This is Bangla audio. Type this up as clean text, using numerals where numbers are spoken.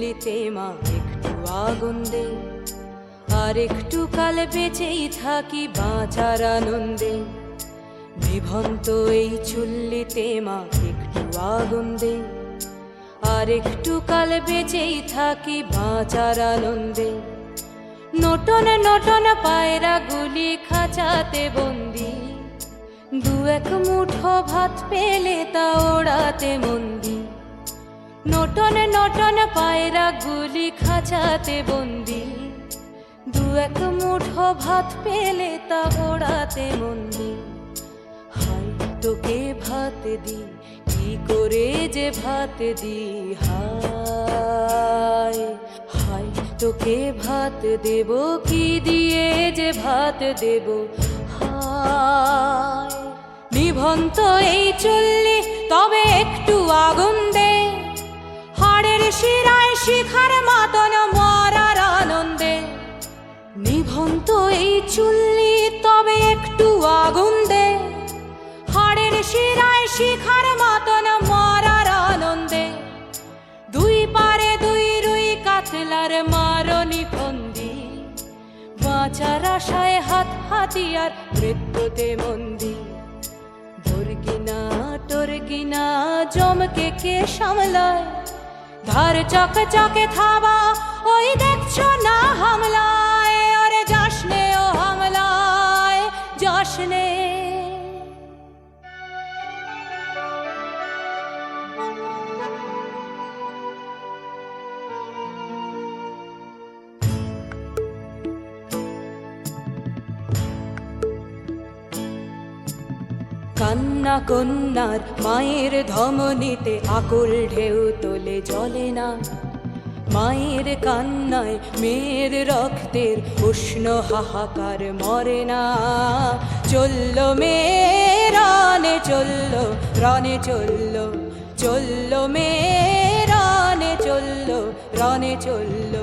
চুল্লিতে মা একটু আগুন দে, আর একটু কাল বেঁচেই থাকি বাঁচার আনন্দে। নিভন্ত এই চুল্লিতে মা একটু আগুন দে, আর একটু কাল বেঁচেই থাকি বাঁচার আনন্দে। নটন নটন পায়রা গুলি খাঁচাতে বন্দি, দু এক মুঠো ভাত পেলে তা ওড়াতে মন্দি। নটন নটন পায়রা গুলি খাঁচাতে বন্দি, দু এক মুঠো ভাত পেলে তা ওড়াতে মন্দি। হাই তোকে ভাত দি, কি করে যে ভাত দি, হায় হায় তোকে ভাত দেব, কি দিয়ে যে ভাত দেব, হায়। নিভন্ত এই চুল্লি তবে একটু আগুন দে, হাড়ের শিরায় শিখার মাতন মরার আনন্দে। নিভন্ত এই চুল্লি তবে একটু আগুন দে, হাড়ের শিরায় শিখার মাতন মরার আনন্দে। দুই পারে দুই রুই কাতলার মারনি ফন্দি, বাঁচার আশায় হাত হাতিয়ার মৃত্যুতে মন্দি। ধর্গিনা টর্গিনা জমকে কে সামলায়, ধার চকে চকে থাবা ওই দেখছো না হামলায়। ওরে যাসনে ও হামলায় যাসনে। কান্না কন্যার মায়ের ধমনীতে আকুল ঢেউ তোলে জলে না, মায়ের কান্নায় মেয়ের রক্তের উষ্ণ হাহাকার মরে না। চলল মেয়ে রানে চলল, রানে চলল, চলল মেয়ে রানে চলল, রানে চলল।